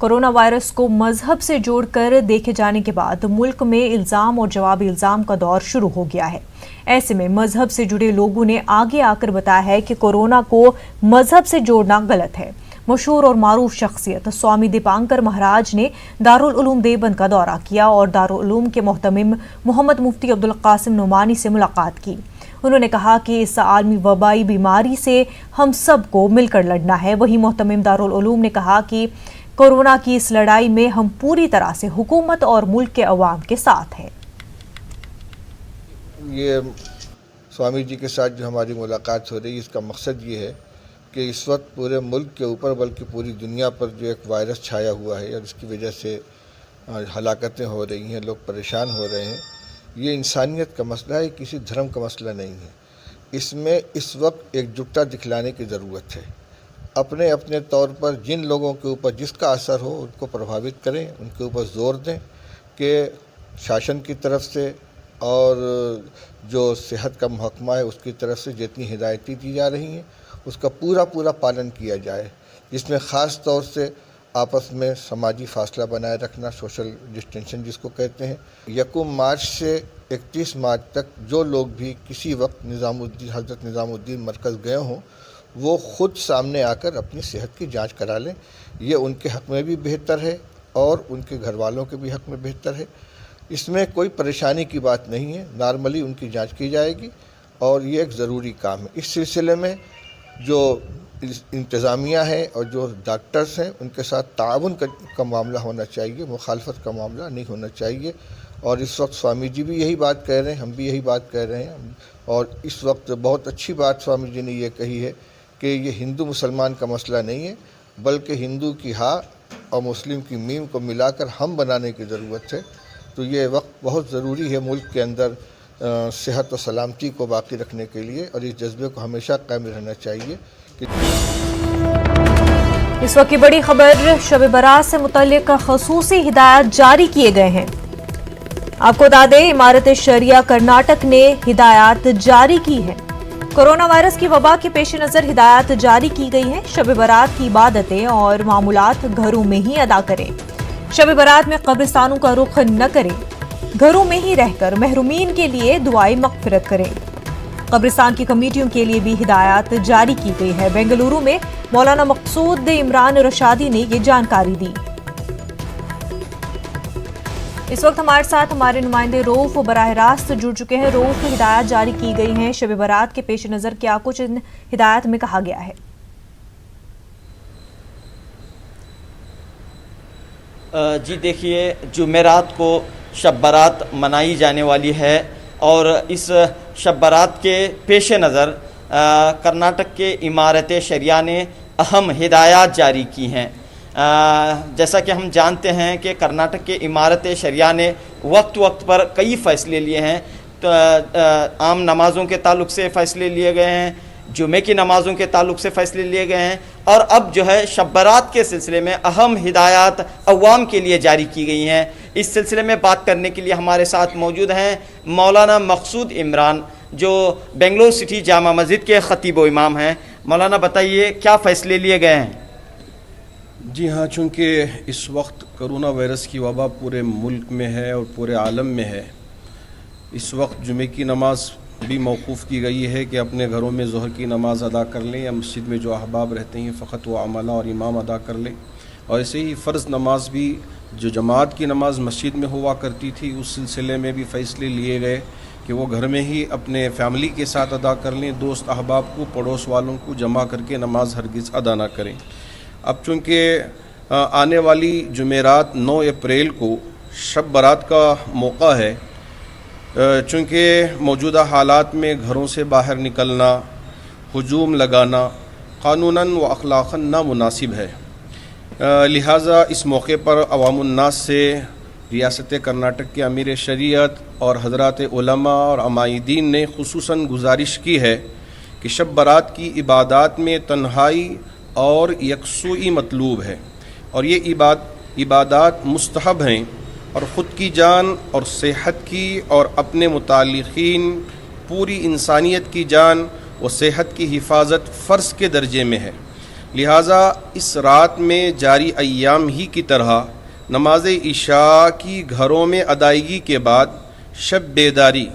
Corona virus को मजहब से जोड़कर देखे जाने के बाद मुल्क में इल्जाम और जवाबी इल्जाम का दौर शुरू हो गया है। ऐसे में मजहब से जुड़े लोगों ने आगे आकर बताया है कि कोरोना को मजहब से जोड़ना गलत है। मशहूर और मारूफ शख्सियत स्वामी दीपांकर महाराज ने दारुल उलूम देवबंद का दौरा किया और दारुल उलूम के मोहतमिम मोहम्मद मुफ्ती अब्दुल कासिम नुमानी से मुलाकात की। उन्होंने कहा कि इस आलमी वबाई बीमारी से हम सबको मिलकर लड़ना है। वहीं मोहतमिम दारुल उलूम ने कहा कि कोरोना की इस लड़ाई में हम पूरी तरह से हुकूमत और मुल्क के अवाम के साथ हैं। ये स्वामी जी के साथ जो हमारी मुलाकात हो रही है, इसका मकसद ये है कि इस वक्त पूरे मुल्क के ऊपर बल्कि पूरी दुनिया पर जो एक वायरस छाया हुआ है और इसकी वजह से हलाकतें हो रही हैं, लोग परेशान हो रहे हैं, ये इंसानियत का मसला है, किसी धर्म का मसला नहीं है। इसमें इस वक्त एकजुटता दिखलाने की ज़रूरत है। अपने अपने तौर पर जिन लोगों के ऊपर जिसका असर हो उनको प्रभावित करें, उनके ऊपर ज़ोर दें कि शासन की तरफ से और जो सेहत का महकमा है उसकी तरफ से जितनी हिदायतें दी जा रही हैं उसका पूरा पालन किया जाए, जिसमें ख़ास तौर से आपस में समाजी फासला बनाए रखना, सोशल डिस्टेंशन जिसको कहते हैं। 1 मार्च से 31 मार्च तक जो लोग भी किसी वक्त हज़रत निज़ामुद्दीन मरकज़ गए हों वो ख़ुद सामने आकर अपनी सेहत की जांच करा लें। ये उनके हक़ में भी बेहतर है और उनके घर वालों के भी हक़ में बेहतर है। इसमें कोई परेशानी की बात नहीं है, नॉर्मली उनकी जांच की जाएगी और ये एक ज़रूरी काम है। इस सिलसिले में जो इंतज़ामिया है और जो डॉक्टर्स हैं उनके साथ ताउन का मामला होना चाहिए, मुखालफत का मामला नहीं होना चाहिए। और इस वक्त स्वामी जी भी यही बात कह रहे हैं, हम भी यही बात कह रहे हैं। और इस वक्त बहुत अच्छी बात स्वामी जी ने ये कही है कि ये हिंदू मुसलमान का मसला नहीं है, बल्कि हिंदू की हा और मुस्लिम की मीम को मिलाकर हम बनाने की ज़रूरत है। तो ये वक्त बहुत ज़रूरी है मुल्क के अंदर सेहत और सलामती को बाकी रखने के लिए, और इस जज्बे को हमेशा कायम रहना चाहिए। इस वक्त की बड़ी खबर, शब बारात से मुतल्लिक खसूसी हिदायत जारी किए गए हैं। आपको बता दें, इमारत शरिया कर्नाटक ने हिदायत जारी की है। कोरोना वायरस की वबा के पेश नजर हिदायत जारी की गई है। शब बारात की इबादतें और मामूलात घरों में ही अदा करें। शब बारात में कब्रिस्तानों का रुख न करें। घरों में ही रहकर महरूमीन के लिए दुआई मगफिरत करें। कब्रिस्तान की कमेटियों के लिए भी हिदायत जारी की गई है। बेंगलुरु में मौलाना मकसूद इमरान रशादी ने ये जानकारी दी। इस वक्त हमारे साथ हमारे नुमाइंदे रऊफ बराह रास्त जुड़ चुके हैं। रऊफ, हिदायत जारी की गई हैं, शब बारात के पेश नज़र क्या कुछ इन हिदायत में कहा गया है? जी देखिए, जुमेरात को शब बारात मनाई जाने वाली है और इस शब बारात के पेश नज़र कर्नाटक के इमारत शरिया ने अहम हिदायत जारी की हैं। जैसा कि हम जानते हैं कि कर्नाटक के इमारत शरिया ने वक्त पर कई फ़ैसले लिए हैं। तो आम नमाज़ों के ताल्लुक़ से फ़ैसले लिए गए हैं, जुमे की नमाज़ों के ताल्लुक़ से फ़ैसले लिए गए हैं, और अब जो है शब बारात के सिलसिले में अहम हिदायत अवाम के लिए जारी की गई हैं। इस सिलसिले में बात करने के लिए हमारे साथ मौजूद हैं मौलाना मकसूद इमरान, जो बेंगलुरु सिटी जामा मस्जिद के ख़तीब व इमाम हैं। मौलाना बताइए, क्या फ़ैसले लिए गए हैं? जी हाँ, चूँकि इस वक्त कोरोना वायरस की वबा पूरे मुल्क में है और पूरे आलम में है, इस वक्त जुमे की नमाज़ भी मौकूफ़ की गई है कि अपने घरों में ज़ोहर की नमाज़ अदा कर लें, या मस्जिद में जो अहबाब रहते हैं फ़कत वो अमला और इमाम अदा कर लें। और ऐसे ही फ़र्ज़ नमाज भी जो जमात की नमाज मस्जिद में हुआ करती थी, उस सिलसिले में भी फ़ैसले लिए गए कि वो घर में ही अपने फैमिली के साथ अदा कर लें, दोस्त अहबाब को, पड़ोस वालों को जमा करके नमाज हरगिज़ अदा ना करें। अब चूँकि आने वाली जुमेरात 9 अप्रैल को शब बारात का मौका है, चूँकि मौजूदा हालात में घरों से बाहर निकलना, हुजूम लगाना क़ानूनन व अखलाक़न नामुनासिब है। लिहाजा इस मौके पर अवामुन्नास से रियासत कर्नाटक के अमीर शरीयत और हज़रात उलमा और अमायदीन ने खुसूसन गुजारिश की है कि शब बारात की इबादत में तन्हाई और यकसुई मतलूब है, और ये इबादत मुस्तहब हैं, और ख़ुद की जान और सेहत की और अपने मुतालिकीन पूरी इंसानियत की जान व सेहत की हिफाजत फ़र्ज़ के दर्जे में है। लिहाजा इस रात में जारी अय्याम ही की तरह नमाज इशा की घरों में अदायगी के बाद शब बेदारी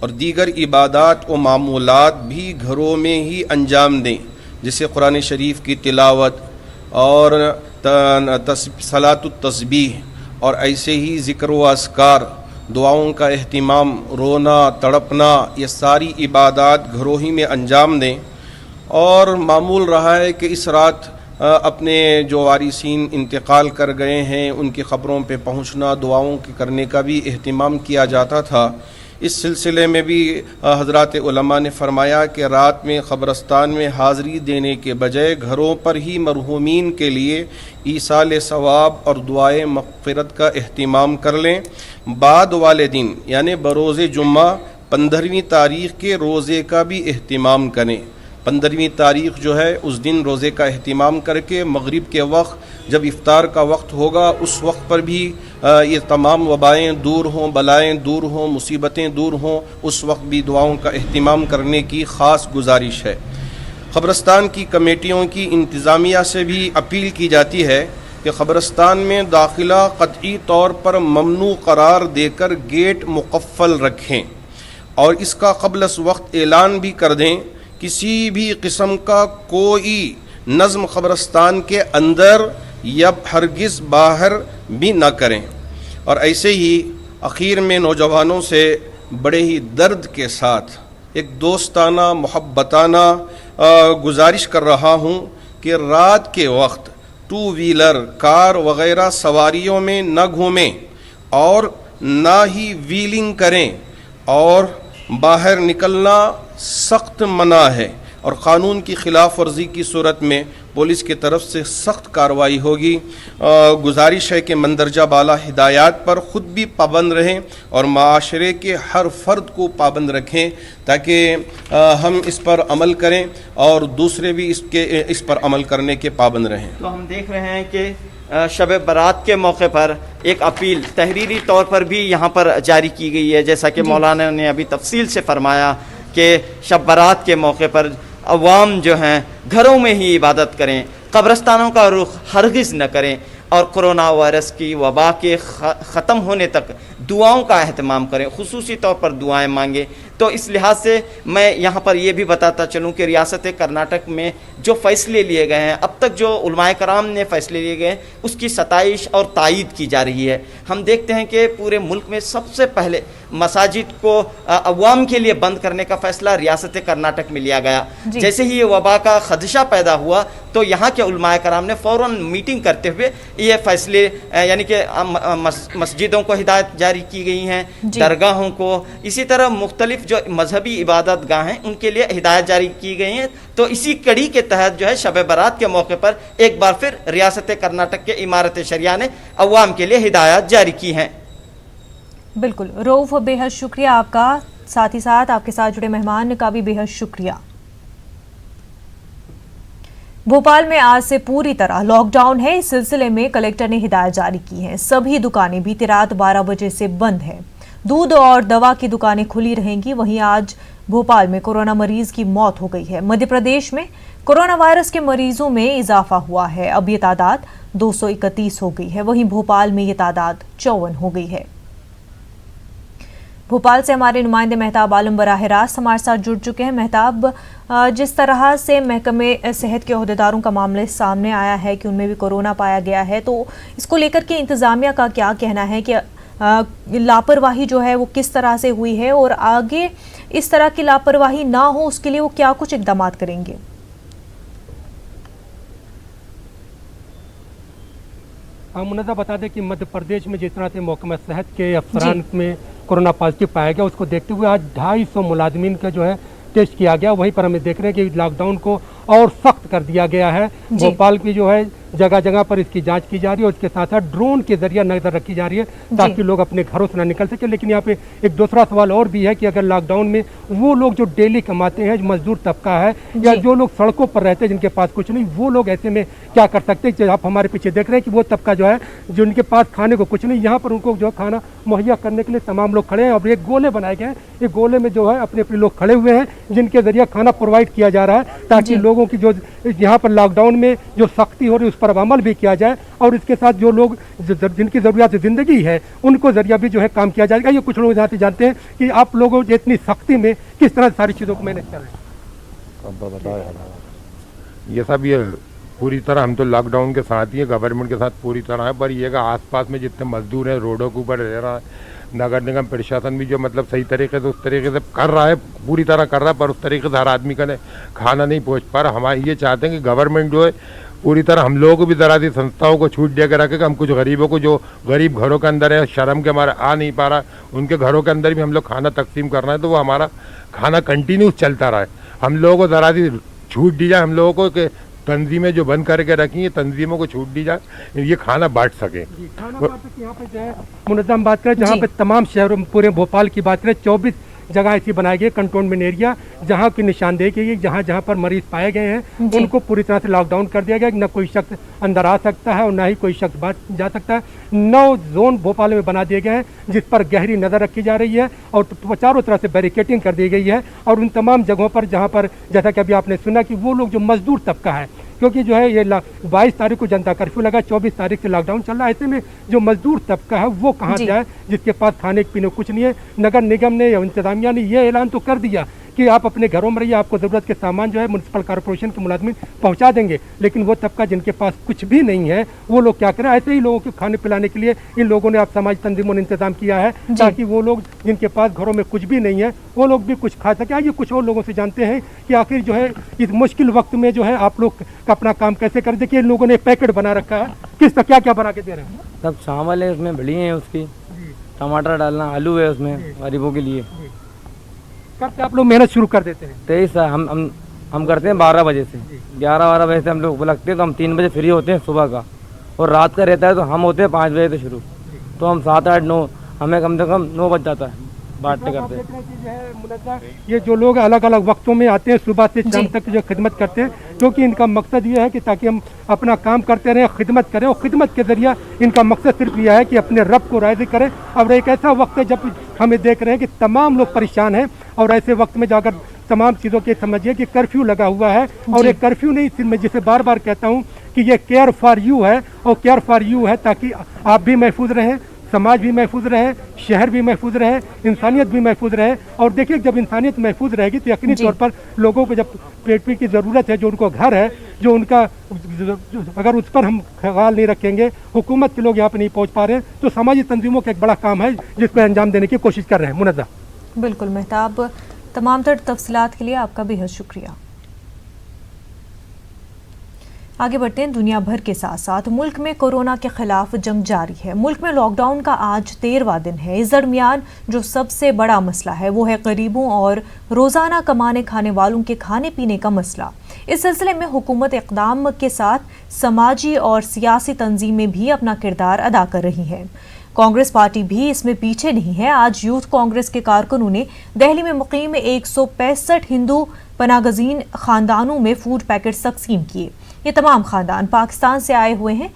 और दीगर इबादात व मामूलात भी घरों में ही अंजाम दें, जैसे कुरान शरीफ की तिलावत और सलातुत तस्बीह और ऐसे ही ज़िक्र व अस्कार, दुआओं का एहतिमाम, रोना तड़पना, ये सारी इबादात घरों ही में अंजाम दें। और मामूल रहा है कि इस रात अपने जो वारिसीन इंतकाल कर गए हैं उनकी ख़बरों पे पहुंचना, दुआओं के करने का भी एहतिमाम किया जाता था। इस सिलसिले में भी हज़रात उलमा ने फरमाया कि रात में क़ब्रस्तान में हाज़री देने के बजाय घरों पर ही मरहूमीन के लिए ईसाल सवाब और दुआए मग़फ़िरत का एहतिमाम कर लें। बाद वाले दिन यानी बरोज़े जुम्मा 15वीं तारीख़ के रोज़े का भी एहतिमाम करें। 15वीं तारीख़ जो है उस दिन रोज़े का एहतिमाम करके मगरिब के वक्त जब इफ्तार का वक्त होगा उस वक्त पर भी ये तमाम वबाएँ दूर हों, बलाएँ दूर हों, मुसीबतें दूर हों, उस वक्त भी दुआओं का एहतिमाम करने की ख़ास गुजारिश है। क़ब्रस्तान की कमेटियों की इंतज़ामिया से भी अपील की जाती है कि क़ब्रस्तान में दाखिला क़तई तौर पर ममनू करार देकर गेट मुक़फ़्फ़ल रखें और इसका क़ब्ल वक्त ऐलान भी कर दें। किसी भी किस्म का कोई नज़्म क़ब्रस्तान के अंदर या हरगिज़ बाहर भी न करें। और ऐसे ही आखिर में नौजवानों से बड़े ही दर्द के साथ एक दोस्ताना मोहब्बताना गुजारिश कर रहा हूँ कि रात के वक्त 2 व्हीलर कार वग़ैरह सवारियों में न घूमें और ना ही व्हीलिंग करें और बाहर निकलना सख्त मना है और क़ानून की ख़िलाफ़ वर्जी की सूरत में पुलिस की तरफ से सख्त कार्रवाई होगी। गुजारिश है कि मंदरजा बाला हिदायत पर ख़ुद भी पाबंद रहें और माशरे के हर फ़र्द को पाबंद रखें ताकि हम इस पर अमल करें और दूसरे भी इस पर अमल करने के पाबंद रहें। तो हम देख रहे हैं कि शब बारात के मौके पर एक अपील तहरीरी तौर पर भी यहाँ पर जारी की गई है, जैसा कि मौलाना ने अभी तफसील से फरमाया कि शब बारात के मौके पर अवाम जो हैं घरों में ही इबादत करें, कब्रस्तानों का रुख हरगिज़ न करें और कोरोना वायरस की वबा के ख़त्म होने तक दुआओं का एहतमाम करें, खुसूसी तौर पर दुआएं मांगें। तो इस लिहाज से मैं यहाँ पर यह भी बताता चलूँ कि रियासत कर्नाटक में जो फ़ैसले लिए गए हैं, अब तक जो उलमाए कराम ने फ़ैसले लिए गए हैं उसकी सताइश और तायीद की जा रही है। हम देखते हैं कि पूरे मुल्क में सबसे पहले मसाजिद को अवाम के लिए बंद करने का फ़ैसला रियासत कर्नाटक में लिया गया। जैसे ही ये वबा का खदशा पैदा हुआ तो यहाँ के उलमाए कराम ने फ़ौरन मीटिंग करते हुए ये फ़ैसले यानी कि मस्जिदों को हिदायत जारी की गई हैं, दरगाहों को, इसी तरह मुख्तलिफ जो मजहबी इबादत गाह हैं उनके लिए हिदायत जारी की गई हैं। तो इसी कड़ी के तहत जो है शब बारात के मौके पर एक बार फिर रियासत कर्नाटक के इमारत शरिया ने अवाम के लिए हिदायत जारी की हैं। बिल्कुल रऊफ, बेहद शुक्रिया आपका, साथ ही साथ आपके साथ जुड़े मेहमान का भी बेहद शुक्रिया। भोपाल में आज से पूरी तरह लॉकडाउन है। इस सिलसिले में कलेक्टर ने हिदायत जारी की है। सभी दुकानें बीती रात 12 बजे से बंद है। दूध और दवा की दुकानें खुली रहेंगी। वहीं आज भोपाल में कोरोना मरीज की मौत हो गई है। मध्य प्रदेश में कोरोना वायरस के मरीजों में इजाफा हुआ है। अब ये तादाद 231 हो गई है। वहीं भोपाल में ये तादाद 54 हो गई है। भोपाल से हमारे नुमाइंदे मेहताब आलम बराह रास्त हमारे साथ जुड़ चुके हैं। मेहताब, जिस तरह से महकमे सेहत के अहदेदारों का मामले सामने आया है कि उनमें भी कोरोना पाया गया है, तो इसको लेकर के इंतजामिया का क्या कहना है कि लापरवाही जो है वो किस तरह से हुई है और आगे इस तरह की लापरवाही ना हो उसके लिए वो क्या कुछ इकदाम करेंगे? मुनज़्ज़ा बता दें कि मध्य प्रदेश में जिस तरह से महकमा सेहत के अफसरान में कोरोना पॉजिटिव पाया गया, उसको देखते हुए आज 250 मुलाजमीन का जो है टेस्ट किया गया। वहीं पर हमें देख रहे हैं कि लॉकडाउन को और सख्त कर दिया गया है। भोपाल की जो है जगह जगह पर इसकी जांच की जा रही है और इसके साथ साथ ड्रोन के जरिए नजर रखी जा रही है ताकि लोग अपने घरों से ना निकल सके। लेकिन यहाँ पे एक दूसरा सवाल और भी है कि अगर लॉकडाउन में वो लोग जो डेली कमाते हैं, जो मजदूर तबका है या जो लोग सड़कों पर रहते हैं जिनके पास कुछ नहीं, वो लोग ऐसे में क्या कर सकते हैं? आप हमारे पीछे देख रहे हैं कि वो तबका जो है जिनके पास खाने को कुछ नहीं, यहाँ पर उनको जो खाना मुहैया करने के लिए तमाम लोग खड़े हैं और एक गोले बनाए गए हैं। एक गोले में जो है अपने अपने लोग खड़े हुए हैं जिनके जरिए खाना प्रोवाइड किया जा रहा है ताकि लोग लोगों की जो यहाँ पर लॉकडाउन में जो सख्ती हो रही है उस पर अब अमल भी किया जाए, और इसके साथ जो लोग जिनकी ज़रूरियात ज़िंदगी है उनको जरिया भी जो है काम किया जाएगा। ये कुछ लोग यहाँ से जानते हैं कि आप लोगों इतनी सख्ती में किस तरह सारी चीज़ों को मैनेज कर रहे हैं। ये सब ये पूरी तरह हम तो लॉकडाउन के साथ ही है, गवर्नमेंट के साथ पूरी तरह है, पर ये का आसपास में जितने मजदूर हैं रोडों के ऊपर रह रहा है, नगर निगम प्रशासन भी जो मतलब सही तरीके से उस तरीके से कर रहा है, पूरी तरह कर रहा है, पर उस तरीके से हर आदमी का खाना नहीं पहुंच पा रहा। हमारे ये चाहते हैं कि गवर्नमेंट जो है पूरी तरह हम लोगों को भी ज़रा सी संस्थाओं को छूट दे के रखे कि हम कुछ गरीबों को जो गरीब घरों के अंदर है, शर्म के हमारे आ नहीं पा रहा, उनके घरों के अंदर भी हम लोग खाना तकसीम करना है, तो वो हमारा खाना कंटिन्यूस चलता रहा है। हम लोगों को ज़रा सी छूट दी जाए, हम लोगों को कि तंजीमें जो बंद करके रखी हैं तंजीमों को छूट दी जाए, ये खाना बांट सके। खाना बांट यहाँ पे जो है मुनज़्ज़म बात करें, जहाँ पे तमाम शहरों पूरे भोपाल की बात करें 24 जगह ऐसी बनाई गई कंटोनमेंट एरिया, जहाँ की निशानदेही की गई, जहाँ जहाँ पर मरीज पाए गए हैं उनको पूरी तरह से लॉकडाउन कर दिया गया। न कोई शख्स अंदर आ सकता है और न ही कोई शख्स बाहर जा सकता है। 9 जोन भोपाल में बना दिए गए हैं जिस पर गहरी नज़र रखी जा रही है और चारों तरफ से बैरिकेटिंग कर दी गई है। और उन तमाम जगहों पर जहाँ पर जैसा कि अभी आपने सुना कि वो लोग जो मजदूर तबका है, क्योंकि जो है ये 22 तारीख को जनता कर्फ्यू लगा, 24 तारीख से लॉकडाउन चल रहा है, ऐसे में जो मजदूर तबका है वो कहाँ जाए जिसके पास खाने पीने कुछ नहीं है। नगर निगम ने या इंतजामिया ने ये ऐलान तो कर दिया कि आप अपने घरों में रहिए, आपको ज़रूरत के सामान जो है म्यूनसिपल कॉर्पोरेशन के मुलाजमिन पहुंचा देंगे, लेकिन वो तबका जिनके पास कुछ भी नहीं है वो लोग क्या करें। ऐसे ही लोगों को खाने पिलाने के लिए इन लोगों ने आप समाज तंजीमों ने इंतजाम किया है ताकि वो लोग जिनके पास घरों में कुछ भी नहीं है वो लोग भी कुछ खा सकें। आइए कुछ और लोगों से जानते हैं कि आखिर जो है इस मुश्किल वक्त में जो है आप लोग अपना काम कैसे कर। देखिए इन लोगों ने पैकेट बना रखा है, किस तरह क्या क्या बना के दे रहे हैं? सब चावल है, उसमें बड़ी है, उसकी टमाटर डालना, आलू है उसमें गरीबों के लिए। कब से आप लोग मेहनत शुरू कर देते हैं? 23 हम करते हैं 12 बजे से, 11-12 बजे से हम लोग लगते हैं, तो हम 3 बजे फ्री होते हैं सुबह का, और रात का रहता है तो हम होते हैं 5 बजे से शुरू, तो हम 7, 8, 9 हमें कम से कम 9 बज जाता है बांटते करते हैं। ये जो लोग अलग अलग वक्तों में आते हैं सुबह से शाम तक जो खिदमत करते हैं, क्योंकि इनका मकसद ये है कि ताकि हम अपना काम करते रहें, खिदमत करें, और खिदमत के जरिए इनका मकसद सिर्फ यह है कि अपने रब को राज़ी करें। अब एक ऐसा वक्त है जब हमें देख रहे हैं कि तमाम लोग परेशान हैं, और ऐसे वक्त में जाकर तमाम चीज़ों के समझिए कि कर्फ्यू लगा हुआ है, और एक कर्फ्यू नहीं, मैं जिसे बार बार कहता हूँ कि ये केयर फॉर यू है, और केयर फॉर यू है ताकि आप भी महफूज रहें, समाज भी महफूज रहे, शहर भी महफूज रहे, इंसानियत भी महफूज रहे। और देखिए जब इंसानियत महफूज रहेगी तो यकीनी तौर पर लोगों को जब पेट की ज़रूरत है, जो उनको घर है, जो उनका अगर उस पर हम ख्याल नहीं रखेंगे, हुकूमत के लोग यहाँ पर नहीं पहुँच पा रहे हैं, तो समाजी तंजीमों का एक बड़ा काम है जिस पर अंजाम देने की कोशिश कर रहे हैं। मुनज़्ज़म। बिल्कुल मेहताब, तमाम तर तफसीलात के लिए आपका बेहद शुक्रिया। आगे बढ़ते हैं। दुनिया भर के साथ साथ मुल्क में कोरोना के खिलाफ जंग जारी है। मुल्क में लॉकडाउन का आज 13वां दिन है। इस दरमियान जो सबसे बड़ा मसला है वो है गरीबों और रोज़ाना कमाने खाने वालों के खाने पीने का मसला। इस सिलसिले में हुकूमत इक़दाम के साथ समाजी और सियासी तंजीमें भी अपना किरदार अदा कर रही हैं। कांग्रेस पार्टी भी इसमें पीछे नहीं है। आज यूथ कांग्रेस के कारकुनों ने दिल्ली में मुकीम 165 हिंदू पनागजीन खानदानों में फूड पैकेट तकसीम किए। ये तमाम खानदान पाकिस्तान से आए हुए हैं।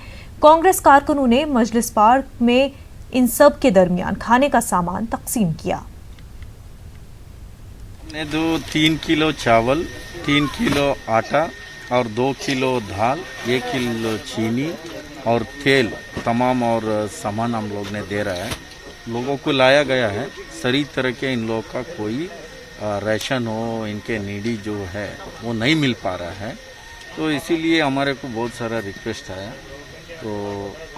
कांग्रेस कारकुनों ने मजलिस पार्क में इन सब के दरमियान खाने का सामान तकसीम किया। 3 किलो चावल, 3 किलो आटा और 2 किलो दाल, 1 किलो चीनी और तेल, तमाम और सामान हम लोग ने दे रहा है। लोगों को लाया गया है सही तरह के, इन लोगों का कोई राशन हो, इनके नीडी जो है वो नहीं मिल पा रहा है, तो इसीलिए हमारे को बहुत सारा रिक्वेस्ट आया। तो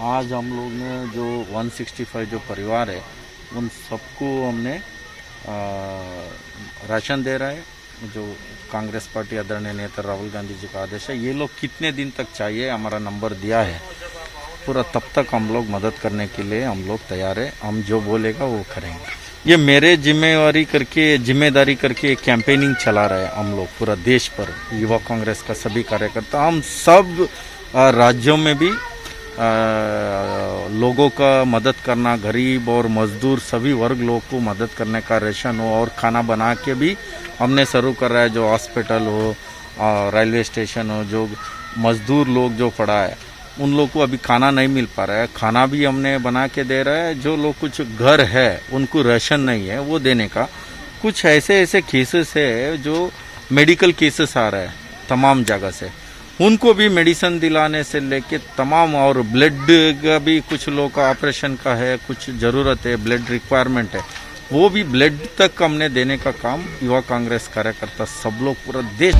आज हम लोग ने जो 165 जो परिवार है उन सबको हमने राशन दे रहा है। जो कांग्रेस पार्टी आदरणीय नेता राहुल गांधी जी का आदेश है, ये लोग कितने दिन तक चाहिए हमारा नंबर दिया है, पूरा तब तक हम लोग मदद करने के लिए हम लोग तैयार है। हम जो बोलेगा वो करेंगे। ये मेरे जिम्मेदारी करके कैंपेनिंग चला रहा है हम लोग पूरा देश पर। युवा कांग्रेस का सभी कार्यकर्ता, हम सब राज्यों में भी लोगों का मदद करना, गरीब और मजदूर सभी वर्ग लोगों को मदद करने का राशन हो और खाना बना के भी हमने शुरू कर रहा है। जो हॉस्पिटल हो, रेलवे स्टेशन हो, जो मजदूर लोग जो पड़ा है उन लोग को अभी खाना नहीं मिल पा रहा है, खाना भी हमने बना के दे रहा है। जो लोग कुछ घर है उनको राशन नहीं है वो देने का। कुछ ऐसे केसेस है जो मेडिकल केसेस आ रहा है, तमाम जगह से, उनको भी मेडिसिन दिलाने से लेके तमाम, और ब्लड का भी कुछ लोग का ऑपरेशन का है, कुछ ज़रूरत है, ब्लड रिक्वायरमेंट है, वो भी ब्लड तक हमने देने का काम युवा कांग्रेस कार्यकर्ता सब लोग पूरा देश।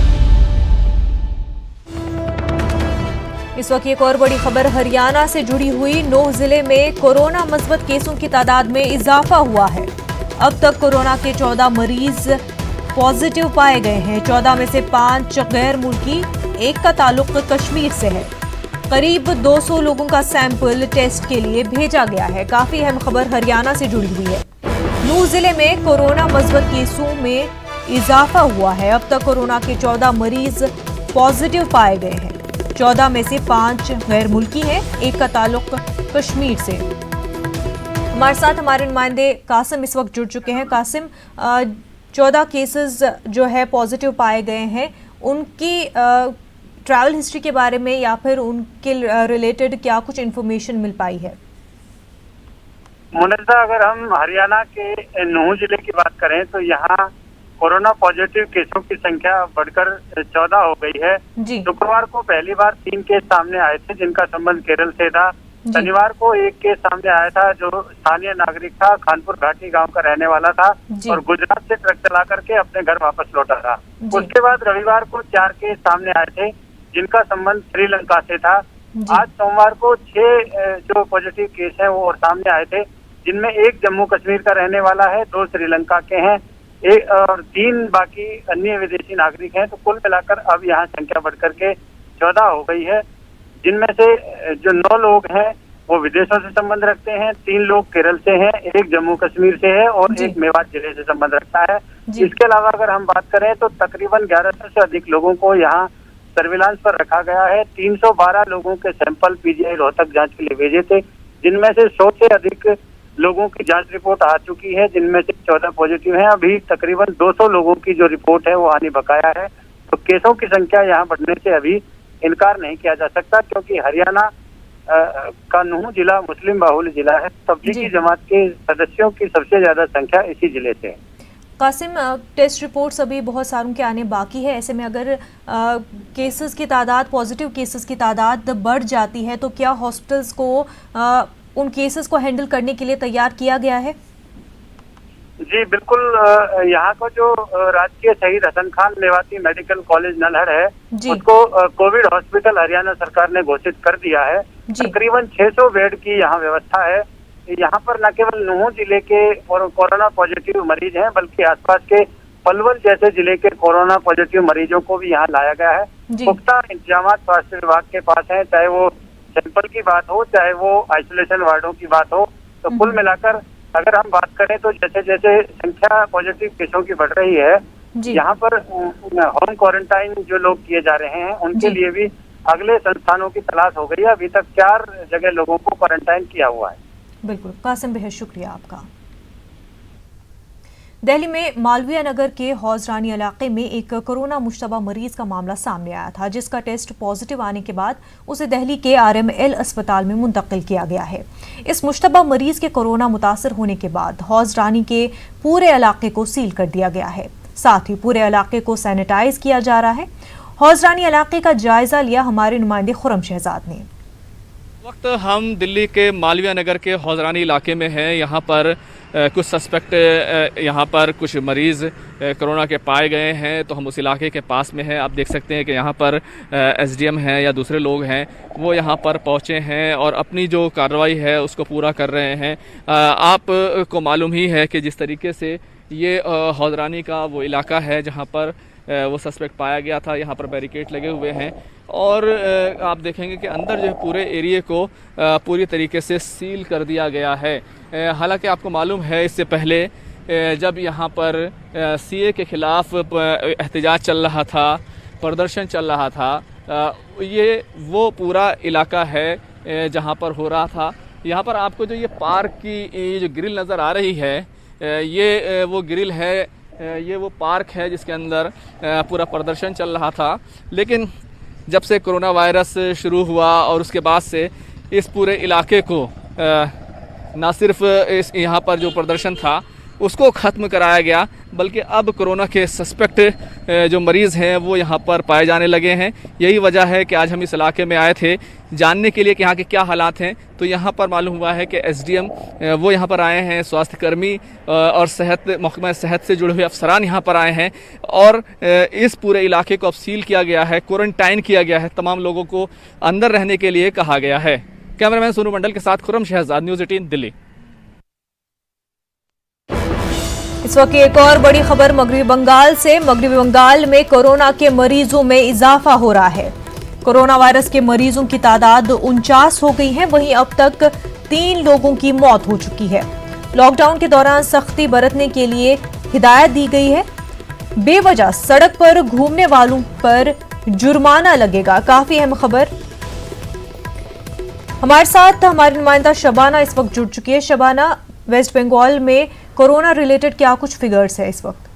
इस वक्त एक और बड़ी खबर हरियाणा से जुड़ी हुई। नूह जिले में कोरोना मस्बत केसों की तादाद में इजाफा हुआ है। अब तक कोरोना के 14 मरीज पॉजिटिव पाए गए हैं। 14 में से 5 गैर मुल्की, एक का ताल्लुक कश्मीर से है। करीब 200 लोगों का सैंपल टेस्ट के लिए भेजा गया है। काफी अहम खबर हरियाणा से जुड़ी हुई है। नूह जिले में कोरोना मस्बत केसों में इजाफा हुआ है। अब तक कोरोना के 14 मरीज पॉजिटिव पाए गए हैं। 14 में से 5 गैर मुल्की हैं, एक का ताल्लुक कश्मीर से। हमारे साथ हमारे नुमाइंदे कासिम इस वक्त जुड़ चुके हैं। कासिम, 14 केसेस जो है पॉजिटिव पाए गए हैं, उनकी ट्रैवल हिस्ट्री के बारे में या फिर उनके रिलेटेड क्या कुछ इन्फॉर्मेशन मिल पाई है? मुनज़्ज़ा, अगर हम हरियाणा के नूह जिले की बात करें तो यहाँ कोरोना पॉजिटिव केसों की संख्या बढ़कर 14 हो गई है। शुक्रवार को पहली बार 3 केस सामने आए थे जिनका संबंध केरल से था। शनिवार को 1 केस सामने आया था जो स्थानीय नागरिक था, खानपुर घाटी गांव का रहने वाला था और गुजरात से ट्रक चला करके अपने घर वापस लौटा था। उसके बाद रविवार को 4 केस सामने आए थे जिनका संबंध श्रीलंका से था। आज सोमवार को 6 जो पॉजिटिव केस हैं वो और सामने आए थे, जिनमें 1 जम्मू कश्मीर का रहने वाला है, 2 श्रीलंका के हैं और 3 बाकी अन्य विदेशी नागरिक हैं। तो कुल मिलाकर अब यहाँ संख्या बढ़कर के 14 हो गई है, जिनमें से जो 9 लोग हैं वो विदेशों से संबंध रखते हैं, 3 लोग केरल से हैं, 1 जम्मू कश्मीर से है और 1 मेवात जिले से संबंध रखता है। इसके अलावा अगर हम बात करें तो तकरीबन 1100 से अधिक लोगों को यहाँ सर्विलांस पर रखा गया है। 312 लोगों के सैंपल पीजीआई रोहतक जांच के लिए भेजे थे, जिनमें से 100 से अधिक लोगों की जांच रिपोर्ट आ चुकी है, जिनमें से 14 पॉजिटिव हैं। अभी तकरीबन 200 लोगों की जो रिपोर्ट है वो आनी बकाया है। तो केसों की संख्या यहाँ बढ़ने से अभी इनकार नहीं किया जा सकता, क्योंकि हरियाणा का नूह जिला मुस्लिम बाहुल्य जिला है। तबलीगी जमात के सदस्यों की सबसे ज्यादा संख्या इसी जिले से है। कासिम, टेस्ट रिपोर्ट्स अभी बहुत सारों के आने बाकी है। ऐसे में अगर केसेस की तादाद, पॉजिटिव केसेस की तादाद बढ़ जाती है तो क्या हॉस्पिटल्स को उन केसेस को हैंडल करने के लिए तैयार किया गया है? जी बिल्कुल। यहाँ का जो राजकीय शहीद हसन खान मेवाती मेडिकल कॉलेज नलहर है, उसको कोविड हॉस्पिटल हरियाणा सरकार ने घोषित कर दिया है। तकरीबन 600 बेड की यहाँ व्यवस्था है। यहाँ पर न केवल नूह जिले के कोरोना पॉजिटिव मरीज हैं, बल्कि आसपास के पलवल जैसे जिले के कोरोना पॉजिटिव मरीजों को भी यहाँ लाया गया है। पुख्ता इंतजाम स्वास्थ्य विभाग के पास है, चाहे वो सैंपल की बात हो, चाहे वो आइसोलेशन वार्डों की बात हो। तो कुल मिलाकर अगर हम बात करें तो जैसे जैसे संख्या पॉजिटिव केसों की बढ़ रही है, यहाँ पर होम क्वारंटाइन जो लोग किए जा रहे हैं उनके लिए भी अगले संस्थानों की तलाश हो गई है। अभी तक 4 जगह लोगों को क्वारंटाइन किया हुआ है। बिल्कुल कासिम, बेहद शुक्रिया आपका। दिल्ली में मालवीय नगर के हौजरानी इलाके में एक कोरोना मुश्तबा मरीज का मामला सामने आया था, जिसका टेस्ट पॉजिटिव आने के बाद उसे दिल्ली के RML अस्पताल में मुंतकिल किया गया है। इस मुश्तबा मरीज के कोरोना मुतासर होने के बाद हौजरानी के पूरे इलाके को सील कर दिया गया है। साथ ही पूरे इलाके को सैनिटाइज किया जा रहा है। हौजरानी इलाके का जायजा लिया हमारे नुमाइंदे खुरम शहजाद ने। वक्त हम दिल्ली के मालवीय नगर के हौजरानी इलाके में हैं। यहाँ पर कुछ सस्पेक्ट यहाँ पर कुछ मरीज़ कोरोना के पाए गए हैं, तो हम उस इलाके के पास में हैं। आप देख सकते हैं कि यहाँ पर SDM हैं या दूसरे लोग हैं, वो यहाँ पर पहुँचे हैं और अपनी जो कार्रवाई है उसको पूरा कर रहे हैं। आप को मालूम ही है कि जिस तरीके से ये हौजरानी का वो इलाका है जहाँ पर वो सस्पेक्ट पाया गया था, यहाँ पर बैरिकेड लगे हुए हैं और आप देखेंगे कि अंदर जो है पूरे एरिए को पूरी तरीके से सील कर दिया गया है। हालांकि आपको मालूम है इससे पहले जब यहाँ पर CA के ख़िलाफ़ एहतजाज चल रहा था, प्रदर्शन चल रहा था, ये वो पूरा इलाका है जहाँ पर हो रहा था। यहाँ पर आपको जो ये पार्क की जो ग्रिल नज़र आ रही है, ये वो ग्रिल है, ये वो पार्क है जिसके अंदर पूरा प्रदर्शन चल रहा था। लेकिन जब से कोरोना वायरस शुरू हुआ और उसके बाद से इस पूरे इलाके को ना सिर्फ इस यहाँ पर जो प्रदर्शन था उसको ख़त्म कराया गया, बल्कि अब कोरोना के सस्पेक्ट जो मरीज़ हैं वो यहाँ पर पाए जाने लगे हैं। यही वजह है कि आज हम इस इलाके में आए थे जानने के लिए कि यहाँ के क्या हालात हैं। तो यहाँ पर मालूम हुआ है कि एसडीएम वो यहाँ पर आए हैं, स्वास्थ्यकर्मी और महकमा सेहत से जुड़े हुए अफसरान यहाँ पर आए हैं और इस पूरे इलाके को अब सील किया गया है, क्वारंटाइन किया गया है, तमाम लोगों को अंदर रहने के लिए कहा गया है। कैमरामैन सोनू मंडल के साथ खुर्रम शहजाद, न्यूज़ 18 दिल्ली। इस वक्त एक और बड़ी खबर मगरबी बंगाल से। मगरबी बंगाल में कोरोना के मरीजों में इजाफा हो रहा है। कोरोना वायरस के मरीजों की तादाद 49 हो गई है। वहीं अब तक 3 लोगों की मौत हो चुकी है। लॉकडाउन के दौरान सख्ती बरतने के लिए हिदायत दी गई है। बेवजह सड़क पर घूमने वालों पर जुर्माना लगेगा। काफी अहम खबर। हमारे साथ हमारी नुमाइंदा शबाना इस वक्त जुड़ चुकी है। शबाना, वेस्ट बंगाल में कोरोना रिलेटेड क्या कुछ फिगर्स है इस वक्त?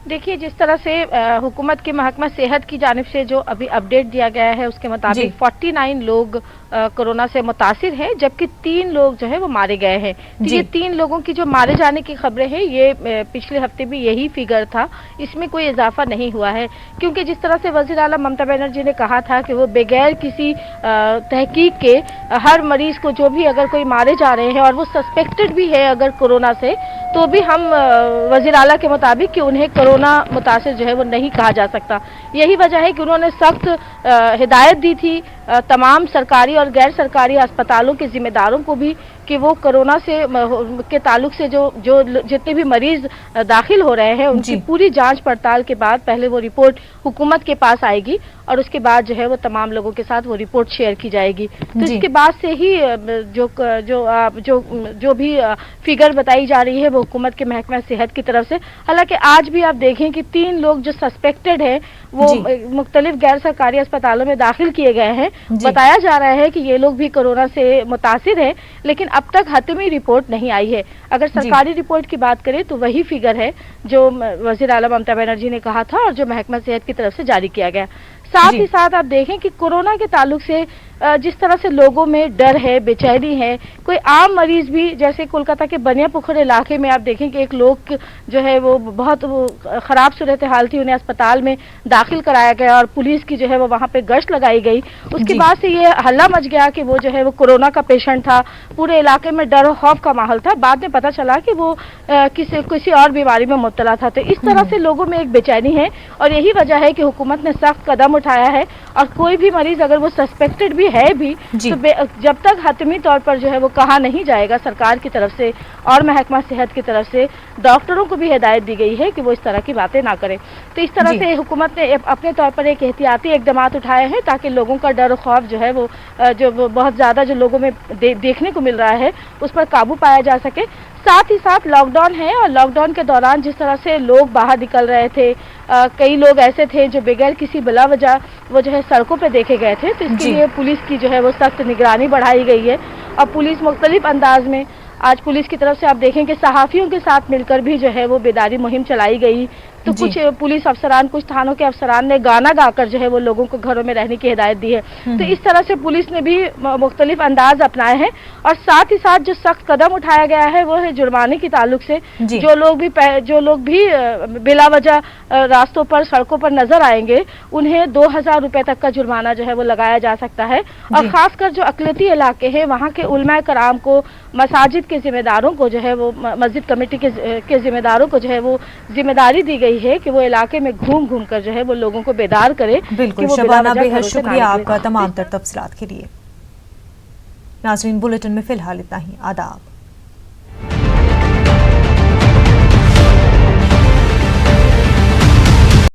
देखिए, जिस तरह से हुकूमत के महकमा सेहत की जानिब से जो अभी अपडेट दिया गया है उसके मुताबिक 49 लोग कोरोना से मुतासिर हैं, जबकि 3 लोग जो है वो मारे गए हैं। तो ये 3 लोगों की जो मारे जाने की खबरें हैं ये पिछले हफ्ते भी यही फिगर था, इसमें कोई इजाफा नहीं हुआ है। क्योंकि जिस तरह से वज़ीर आला ममता बनर्जी ने कहा था कि वो बगैर किसी तहकीक के हर मरीज को जो भी अगर कोई मारे जा रहे हैं और वो सस्पेक्टेड भी है अगर कोरोना से, तो भी हम वज़ीर आला के मुताबिक कि उन्हें कोरोना मुतासिर जो है वो नहीं कहा जा सकता। यही वजह है कि उन्होंने सख्त हिदायत दी थी तमाम सरकारी और गैर सरकारी अस्पतालों के जिम्मेदारों को भी कि वो कोरोना से के ताल्लुक से जो जितने भी मरीज दाखिल हो रहे हैं उनकी पूरी जांच पड़ताल के बाद पहले वो रिपोर्ट हुकूमत के पास आएगी और उसके बाद जो है वो तमाम लोगों के साथ वो रिपोर्ट शेयर की जाएगी। तो इसके बाद से ही जो भी फिगर बताई जा रही है वो हुकूमत के महकमा सेहत की तरफ से। हालांकि आज भी आप देखें कि 3 लोग जो सस्पेक्टेड है वो मुख्तलिफ गैर सरकारी अस्पतालों में दाखिल किए गए हैं। बताया जा रहा है कि ये लोग भी कोरोना से मुतासिर हैं, लेकिन अब तक हतमी रिपोर्ट नहीं आई है। अगर सरकारी रिपोर्ट की बात करें तो वही फिगर है जो वज़ीर आला ममता बनर्जी ने कहा था और जो महकमा सेहत की तरफ से जारी किया गया। साथ ही साथ आप देखें कि कोरोना के ताल्लुक से जिस तरह से लोगों में डर है, बेचैनी है, कोई आम मरीज भी जैसे कोलकाता के बनियापुखर इलाके में आप देखें कि एक लोग जो है वो बहुत खराब सूरत हाल थी, उन्हें अस्पताल में दाखिल कराया गया और पुलिस की जो है वो वहाँ पे गश्त लगाई गई। उसके बाद से ये हल्ला मच गया कि वो जो है वो कोरोना का पेशेंट था, पूरे इलाके में डर और खौफ का माहौल था। बाद में पता चला कि वो किसी और बीमारी में मुब्तला था। तो इस तरह से लोगों में एक बेचैनी है और यही वजह है कि हुकूमत ने सख्त कदम उठाया है और कोई भी मरीज अगर वो सस्पेक्टेड भी है भी तो जब तक हतमी तौर पर जो है वो कहा नहीं जाएगा सरकार की तरफ से और महकमा सेहत की तरफ से, डॉक्टरों को भी हिदायत दी गई है कि वो इस तरह की बातें ना करें। तो इस तरह से हुकूमत ने अपने तौर पर एक एहतियाती इकदाम उठाए हैं ताकि लोगों का डर और खौफ जो है वो बहुत ज्यादा जो लोगों में देखने को मिल रहा है उस पर काबू पाया जा सके। साथ ही साथ लॉकडाउन है और लॉकडाउन के दौरान जिस तरह से लोग बाहर निकल रहे थे, कई लोग ऐसे थे जो बगैर किसी बिला वजह वो जो है सड़कों पे देखे गए थे। तो इसके लिए पुलिस की जो है वो सख्त निगरानी बढ़ाई गई है और पुलिस मुख्तलिफ अंदाज में आज पुलिस की तरफ से आप देखें कि सहाफियों के साथ मिलकर भी जो है वो बेदारी मुहिम चलाई गई। तो कुछ पुलिस अफसरान, कुछ थानों के अफसरान ने गाना गाकर जो है वो लोगों को घरों में रहने की हिदायत दी है। तो इस तरह से पुलिस ने भी मुख्तलिफ अंदाज अपनाए हैं और साथ ही साथ जो सख्त कदम उठाया गया है वो है जुर्माने की ताल्लुक से। जो लोग भी बिला वजह रास्तों पर, सड़कों पर नजर आएंगे उन्हें 2000 रुपए तक का जुर्माना जो है वो लगाया जा सकता है। और खासकर जो अकलियती इलाके हैं वहाँ के उलमा कराम को, मसाजिद के जिम्मेदारों को जो है वो, मस्जिद कमेटी के जिम्मेदारों को जो है वो जिम्मेदारी दी गई है कि वो इलाके में घूम घूम कर जो है वो लोगों को बेदार करे। बिल्कुल शबाना, बेहद शुक्रिया आपका तमाम तर तफसीलात के लिए। नाज़रीन, बुलेटिन में फिलहाल इतना ही। आदाब।